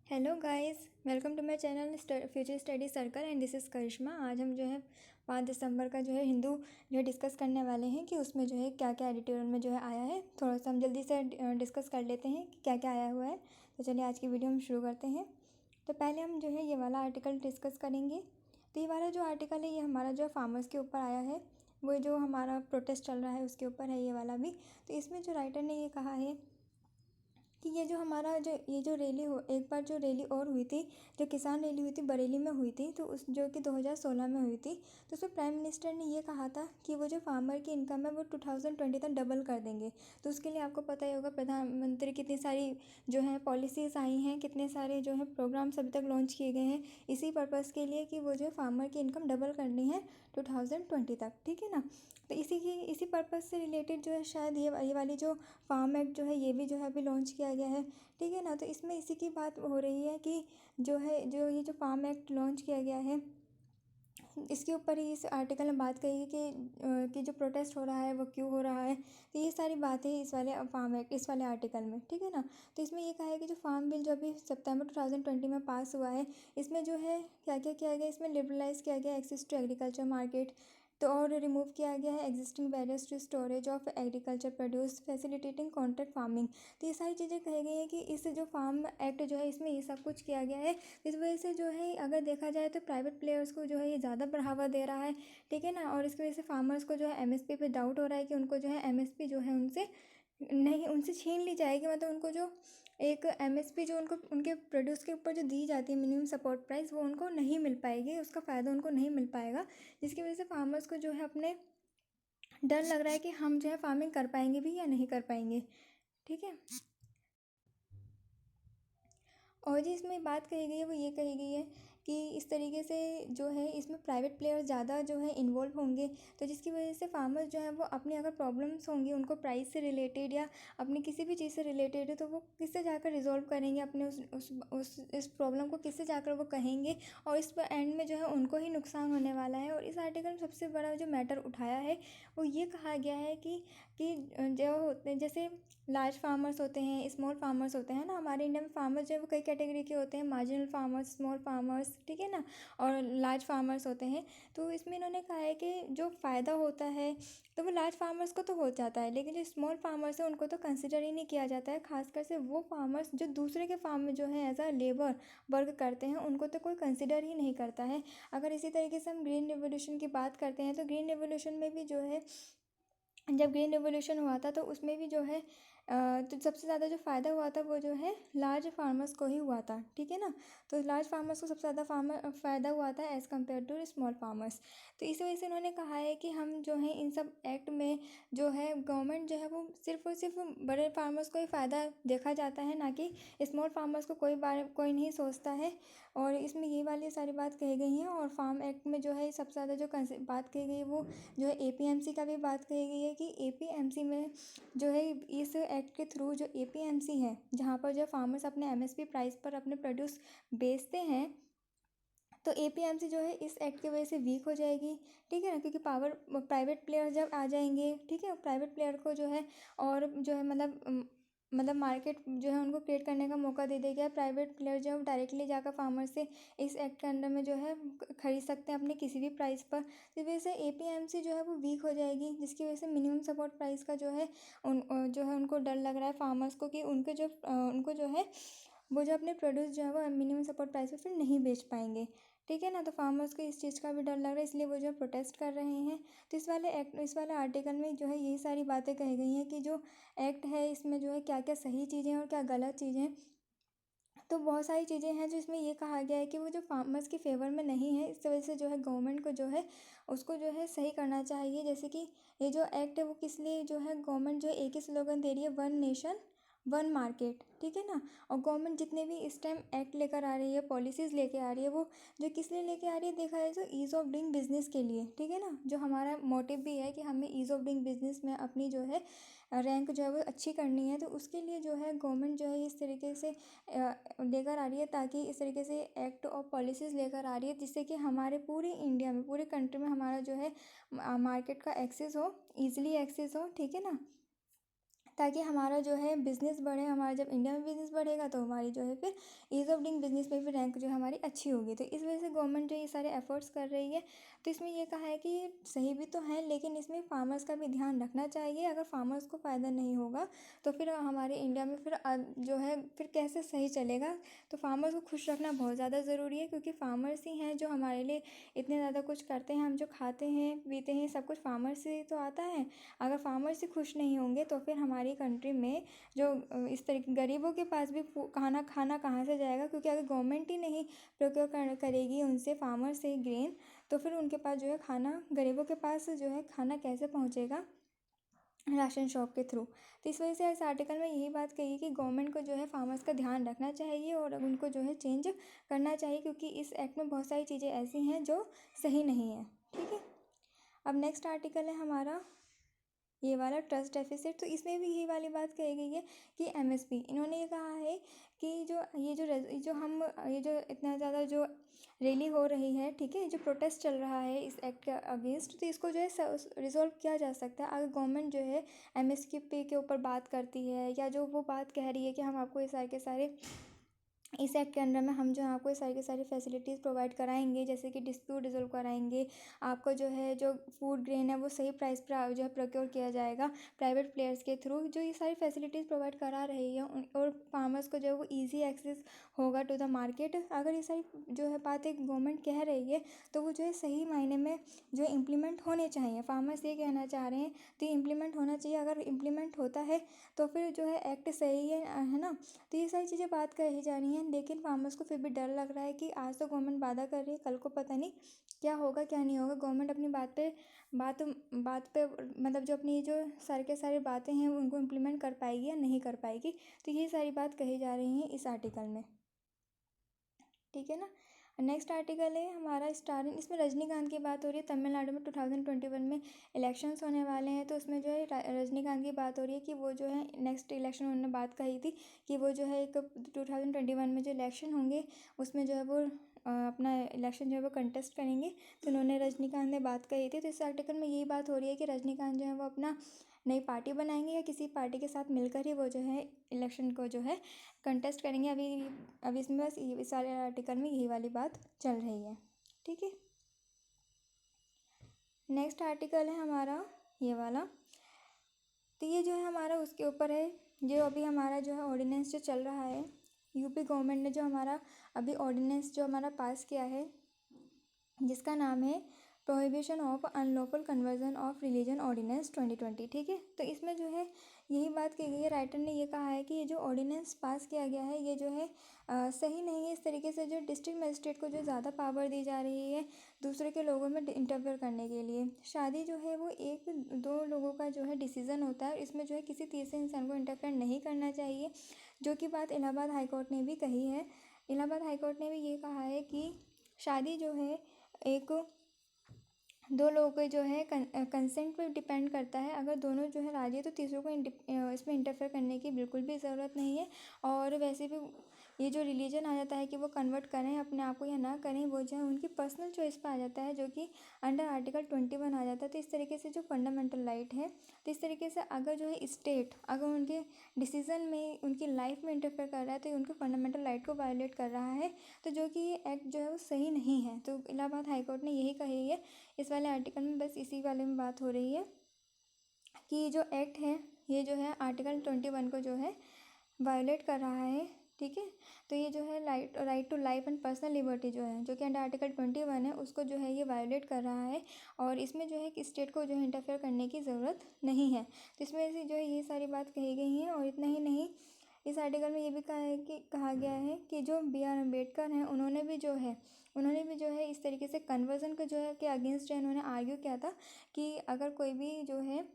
Hello guys, welcome to my channel future study circle and this is Karishma. आज हम जो है 5 दिसंबर का जो है हिंदू जो है डिस्कस करने वाले हैं कि उसमें जो है क्या क्या एडिटोरियल में जो है आया है। थोड़ा सा हम जल्दी से डिस्कस कर लेते हैं कि क्या क्या आया हुआ है। तो चलिए आज की वीडियो हम शुरू करते हैं। तो पहले हम जो है ये वाला आर्टिकल डिस्कस करेंगे। तो ये वाला जो आर्टिकल है ये हमारा जो फार्मर्स के ऊपर आया है, वो जो हमारा प्रोटेस्ट चल रहा है उसके ऊपर है ये वाला भी। तो इसमें जो राइटर ने ये कहा है कि ये जो हमारा जो ये जो रैली हो एक बार जो रैली और हुई थी, जो किसान रैली हुई थी बरेली में हुई थी, तो उस जो कि 2016 में हुई थी। तो उसमें प्राइम मिनिस्टर ने ये कहा था कि वो जो फार्मर की इनकम है वो 2020 तक डबल कर देंगे। तो उसके लिए आपको पता ही होगा प्रधानमंत्री कितनी सारी जो है पॉलिसीज़ आई हैं, कितने सारे जो है प्रोग्राम्स अभी तक लॉन्च किए गए हैं इसी पर्पज़ के लिए कि वो जो फार्मर की इनकम डबल करनी है 2020 तक। ठीक है ना। तो इसी पर्पज़ से रिलेटेड जो है शायद ये वाली जो फार्म एक्ट जो है ये भी जो है अभी लॉन्च किया गया है। ठीक है ना। तो इसमें इसी की बात हो रही है कि जो है ये जो फार्म एक्ट लॉन्च किया गया है इसके ऊपर ही इस आर्टिकल में बात कही है कि जो प्रोटेस्ट हो रहा है वो क्यों हो रहा है। तो ये सारी बातें इस वाले फार्म एक्ट इस वाले आर्टिकल में। ठीक है ना। तो इसमें ये कहा है कि जो फार्म बिल जो अभी सितंबर 2020 में पास हुआ है इसमें जो है क्या क्या किया गया, इसमें लिबरलाइज़ किया गया एक्सेस टू एग्रीकल्चर मार्केट। तो और रिमूव किया गया है existing barriers to storage of agriculture produce facilitating contract farming. तो ये सारी चीज़ें कही गई हैं कि इस जो फार्म एक्ट जो है इसमें ये सब कुछ किया गया है। इस वजह से जो है अगर देखा जाए तो प्राइवेट प्लेयर्स को जो है ये ज़्यादा बढ़ावा दे रहा है। ठीक है ना। और इसकी वजह से फार्मर्स को जो है एमएसपी पे डाउट हो रहा है कि उनको जो है एमएसपी जो है उनसे छीन ली जाएगी। मतलब उनको जो एक एमएसपी जो उनको उनके प्रोड्यूस के ऊपर जो दी जाती है मिनिमम सपोर्ट प्राइस वो उनको नहीं मिल पाएगी, उसका फ़ायदा उनको नहीं मिल पाएगा। जिसकी वजह से फार्मर्स को जो है अपने डर लग रहा है कि हम जो है फार्मिंग कर पाएंगे भी या नहीं कर पाएंगे। ठीक है। और जी इसमें बात कही गई है वो ये कही गई है कि इस तरीके से जो है इसमें प्राइवेट प्लेयर्स ज़्यादा जो है इन्वॉल्व होंगे। तो जिसकी वजह से फार्मर्स जो है वो अपनी अगर प्रॉब्लम्स होंगी उनको प्राइस से रिलेटेड या अपनी किसी भी चीज़ से रिलेटेड है तो वो किससे जाकर रिजॉल्व करेंगे अपने उस इस प्रॉब्लम को किससे जाकर वो कहेंगे। और इस पर एंड में जो है उनको ही नुकसान होने वाला है। और इस आर्टिकल में सबसे बड़ा जो मैटर उठाया है वो ये कहा गया है कि जो होते हैं जैसे लार्ज फार्मर्स होते हैं, स्मॉल फार्मर्स होते हैं ना। हमारे इंडिया में फार्मर्स जो है वो कई कैटेगरी के होते हैं, मार्जिनल फार्मर्स, स्मॉल फार्मर्स, ठीक है ना, और लार्ज फार्मर्स होते हैं। तो इसमें इन्होंने कहा है कि जो फ़ायदा होता है तो वो लार्ज फार्मर्स को तो हो जाता है, लेकिन जो स्मॉल फार्मर्स है उनको तो कंसिडर ही नहीं किया जाता है। खासकर से वो फार्मर्स जो दूसरे के फार्म में जो है एज अ लेबर वर्क करते हैं उनको तो कोई कंसिडर ही नहीं करता है। अगर इसी तरीके से हम ग्रीन रेवोल्यूशन की बात करते हैं तो ग्रीन रेवोल्यूशन में भी जो है जब ग्रीन रेवोल्यूशन हुआ था तो उसमें भी जो है तो सबसे ज़्यादा जो फ़ायदा हुआ था वो जो है लार्ज फार्मर्स को ही हुआ था। ठीक है ना। तो लार्ज फार्मर्स को सबसे ज़्यादा फ़ायदा हुआ था as compare to small farmers. तो इस वजह से उन्होंने कहा है कि हम जो है इन सब एक्ट में जो है गवर्नमेंट जो है वो सिर्फ और सिर्फ बड़े फार्मर्स को ही फ़ायदा देखा जाता है, ना कि स्मॉल फार्मर्स को कोई नहीं सोचता है। और इसमें ये वाली सारी बात कही गई हैं। और फार्म एक्ट में जो है सबसे ज़्यादा जो बात कही गई है वो जो है एपीएमसी का भी बात कही गई है कि एपीएमसी में जो है इस एक्ट के थ्रू जो एपीएमसी है जहाँ पर जो फार्मर्स अपने एमएसपी प्राइस पर अपने प्रोड्यूस बेचते हैं तो एपीएमसी जो है इस एक्ट की वजह से वीक हो जाएगी। ठीक है ना। क्योंकि पावर प्राइवेट प्लेयर जब आ जाएंगे, ठीक है, प्राइवेट प्लेयर को जो है और जो है मतलब मार्केट जो है उनको क्रिएट करने का मौका दे देगा। प्राइवेट प्लेयर जो है डायरेक्टली जाकर फार्मर से इस एक्ट के अंडर में जो है खरीद सकते हैं अपने किसी भी प्राइस पर। इस वजह से एपीएमसी जो है वो वीक हो जाएगी, जिसकी वजह से मिनिमम सपोर्ट प्राइस का जो है जो है उनको डर लग रहा है फार्मर्स को कि उनको जो है वो जो अपने प्रोड्यूस जो है वो मिनिमम सपोर्ट प्राइस पे फिर नहीं बेच पाएंगे। ठीक है ना। तो फार्मर्स को इस चीज़ का भी डर लग रहा है, इसलिए वो जो प्रोटेस्ट कर रहे हैं। तो इस वाले आर्टिकल में जो है यही सारी बातें कही गई हैं कि जो एक्ट है इसमें जो है क्या क्या सही चीज़ें हैं और क्या गलत चीज़ें हैं। तो बहुत सारी चीज़ें हैं जो इसमें ये कहा गया है कि वो जो फार्मर्स के फेवर में नहीं है। इस वजह से जो है गवर्नमेंट को जो है उसको जो है सही करना चाहिए। जैसे कि ये जो एक्ट है वो किस लिए जो है गवर्नमेंट जो एक ही स्लोगन दे रही है, वन नेशन वन मार्केट। ठीक है ना। और गवर्नमेंट जितने भी इस टाइम एक्ट लेकर आ रही है, पॉलिसीज़ लेके आ रही है, वो जो किस लिए लेके आ रही है देखा जाए तो ईज़ ऑफ डूइंग बिजनेस के लिए। ठीक है ना। जो हमारा मोटिव भी है कि हमें ईज़ ऑफ डूइंग बिजनेस में अपनी जो है रैंक जो है वो अच्छी करनी है। तो उसके लिए जो है गवर्नमेंट जो है इस तरीके से लेकर आ रही है, ताकि इस तरीके से एक्ट और पॉलिसीज़ लेकर आ रही है जिससे कि हमारे पूरी इंडिया में पूरी कंट्री में हमारा जो है मार्केट का एक्सेस हो, ईज़िली एक्सेस हो। ठीक है ना। ताकि हमारा जो है बिज़नेस बढ़े। हमारा जब इंडिया में बिज़नेस बढ़ेगा तो हमारी जो है फिर ईज़ ऑफ डूइंग बिज़नेस में भी रैंक जो है हमारी अच्छी होगी। तो इस वजह से गवर्नमेंट जो ये सारे एफर्ट्स कर रही है। तो इसमें ये कहा है कि सही भी तो है, लेकिन इसमें फार्मर्स का भी ध्यान रखना चाहिए। अगर फार्मर्स को फ़ायदा नहीं होगा तो फिर हमारे इंडिया में फिर जो है फिर कैसे सही चलेगा। तो फार्मर्स को खुश रखना बहुत ज़्यादा ज़रूरी है, क्योंकि फार्मर्स ही हैं जो हमारे लिए इतने ज़्यादा कुछ करते हैं। हम जो खाते हैं पीते हैं सब कुछ फार्मर्स से ही तो आता है। अगर फार्मर्स ही खुश नहीं होंगे तो फिर हमारी कंट्री में जो इस तरीके गरीबों के पास भी खाना कहाँ से जाएगा, क्योंकि अगर गवर्नमेंट ही नहीं प्रोक्योर करेगी उनसे फार्मर से ग्रेन, तो फिर उनके पास जो है खाना, गरीबों के पास जो है खाना कैसे पहुंचेगा, राशन शॉप के थ्रू। तो इस वजह से इस आर्टिकल में यही बात कही कि गवर्नमेंट को जो है फार्मर्स का ध्यान रखना चाहिए और उनको जो है चेंज करना चाहिए, क्योंकि इस एक्ट में बहुत सारी चीज़ें ऐसी हैं जो सही नहीं है। ठीक है, अब नेक्स्ट आर्टिकल है हमारा ये वाला ट्रस्ट डेफिसिट। तो इसमें भी यही वाली बात कही गई है कि एमएसपी, इन्होंने ये कहा है कि ये जो इतना ज़्यादा जो रैली हो रही है, ठीक है, जो प्रोटेस्ट चल रहा है इस एक्ट के अगेंस्ट, तो इसको जो है रिजॉल्व किया जा सकता है अगर गवर्नमेंट जो है एमएसपी के ऊपर बात करती है, या जो वो बात कह रही है कि हम आपको ये सारे के सारे इस एक्ट के अंडर में हम जो है आपको सारी की सारी फैसिलिटीज़ प्रोवाइड कराएंगे, जैसे कि डिस्प्यूट रिजोल्व कराएंगे, आपको जो है जो फूड ग्रेन है वो सही प्राइस पर जो है प्रोक्योर किया जाएगा प्राइवेट प्लेयर्स के थ्रू। जो ये सारी फैसिलिटीज़ प्रोवाइड करा रही है और फार्मर्स को जो है वो ईजी एक्सेस होगा टू द मार्केट। अगर ये सारी जो है बातें गवर्नमेंट कह रही है तो वो जो है सही मायने में जो है इम्प्लीमेंट होने चाहिए। फार्मर्स ये कहना चाह रहे हैं तो ये इम्प्लीमेंट होना चाहिए। अगर इम्प्लीमेंट होता है तो फिर जो है एक्ट सही है ना। तो ये सारी चीज़ें बात कही जा रही हैं, लेकिन फार्मर्स को फिर भी डर लग रहा है कि आज तो गवर्नमेंट वादा कर रही है, कल को पता नहीं क्या होगा क्या नहीं होगा। गवर्नमेंट अपनी बात पे मतलब जो अपनी जो सारे के सारी बातें हैं उनको इम्प्लीमेंट कर पाएगी या नहीं कर पाएगी। तो ये सारी बात कही जा रही हैं इस आर्टिकल में। ठीक है ना। नेक्स्ट आर्टिकल है हमारा स्टार। इसमें रजनीकांत की बात हो रही है। तमिलनाडु में 2021 में इलेक्शंस होने वाले हैं, तो उसमें जो है रजनीकांत की बात हो रही है कि वो जो है नेक्स्ट इलेक्शन उन्होंने बात कही थी कि वो जो है एक 2021 में जो इलेक्शन होंगे उसमें जो है वो अपना इलेक्शन जो है वो कंटेस्ट करेंगे। तो उन्होंने रजनीकांत ने बात कही थी। तो इस आर्टिकल में यही बात हो रही है कि रजनीकांत जो है वो अपना नई पार्टी बनाएंगे या किसी पार्टी के साथ मिलकर ही वो जो है इलेक्शन को जो है कंटेस्ट करेंगे। अभी इसमें बस इस सारे आर्टिकल में यही वाली बात चल रही है। ठीक है, नेक्स्ट आर्टिकल है हमारा ये वाला। तो ये जो है हमारा उसके ऊपर है जो अभी हमारा जो है ऑर्डिनेंस जो चल रहा है, यूपी गवर्नमेंट ने जो हमारा अभी ऑर्डिनेंस जो हमारा पास किया है जिसका नाम है prohibition of unlawful conversion of religion ordinance 2020। ठीक है, तो इसमें जो है यही बात की गई है। राइटर ने ये कहा है कि ये जो ऑर्डिनेंस पास किया गया है ये जो है सही नहीं है। इस तरीके से जो डिस्ट्रिक्ट मजिस्ट्रेट को जो ज़्यादा पावर दी जा रही है दूसरे के लोगों में इंटरफेयर करने के लिए। शादी जो है वो एक दो लोगों का जो है डिसीज़न होता है, इसमें जो है किसी तीसरे इंसान को इंटरफेयर नहीं करना चाहिए, जो कि बात इलाहाबाद हाई कोर्ट ने भी कही है। इलाहाबाद हाई कोर्ट ने भी ये कहा है कि शादी जो है एक दो लोगों के जो है कंसेंट पे डिपेंड करता है। अगर दोनों जो है राजी है तो तीसरों को इसमें इंटरफेयर करने की बिल्कुल भी ज़रूरत नहीं है। और वैसे भी ये जो रिलीजन आ जाता है कि वो कन्वर्ट करें अपने आप को या ना करें, वो जो है उनकी पर्सनल चॉइस पे आ जाता है, जो कि अंडर आर्टिकल 21 आ जाता है। तो इस तरीके से जो फंडामेंटल राइट है, तो इस तरीके से अगर जो है स्टेट अगर उनके डिसीज़न में उनकी लाइफ में इंटरफेयर कर रहा है तो ये उनके फंडामेंटल राइट को वायलेट कर रहा है। तो जो कि ये एक्ट जो है वो सही नहीं है। तो इलाहाबाद हाई कोर्ट ने यही कही है इस वाले आर्टिकल में। बस इसी वाले में बात हो रही है कि ये जो एक्ट है ये जो है आर्टिकल 21 को जो है वायोलेट कर रहा है। ठीक है, तो ये जो है right to life and personal liberty जो है जो कि अंडर आर्टिकल 21 है उसको जो है ये वायोलेट कर रहा है। और इसमें जो है कि स्टेट को जो है इंटरफेयर करने की ज़रूरत नहीं है। तो इसमें से जो है ये सारी बात कही गई हैं। और इतना ही नहीं, इस आर्टिकल में ये भी कहा गया है कि जो BR अम्बेडकर हैं उन्होंने भी जो है इस तरीके से कन्वर्जन के जो है के अगेंस्ट है उन्होंने आर्ग्यू किया था कि अगर कोई भी जो है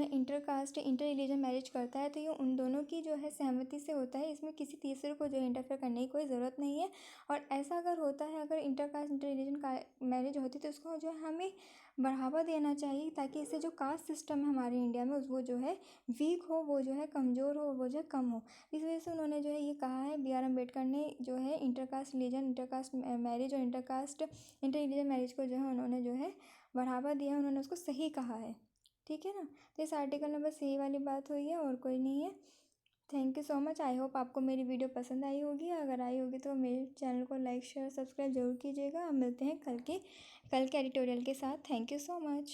inter caste inter religion marriage करता है तो ये उन दोनों की जो है सहमति से होता है, इसमें किसी तीसरे को जो है इंटरफेयर करने की कोई ज़रूरत नहीं है। और ऐसा अगर होता है, अगर इंटर कास्ट इंटर रिलीजन का मैरिज होती तो उसको जो है हमें बढ़ावा देना चाहिए, ताकि इससे जो कास्ट सिस्टम है हमारे इंडिया में वो जो है वीक हो, वो जो है कमज़ोर हो, वो जो है कम हो। इस वजह से उन्होंने जो है ये कहा है, BR अम्बेडकर ने जो है inter caste religion inter caste marriage और इंटर रिलीजन मैरिज को जो है उन्होंने जो है बढ़ावा दिया, उन्होंने उसको सही कहा है। ठीक है ना। तो इस आर्टिकल में बस यही वाली बात हुई है और कोई नहीं है। Thank you so much. I hope आपको मेरी वीडियो पसंद आई होगी। अगर आई होगी तो मेरे चैनल को लाइक शेयर सब्सक्राइब जरूर कीजिएगा। हम मिलते हैं कल के एडिटोरियल के साथ। Thank you so much.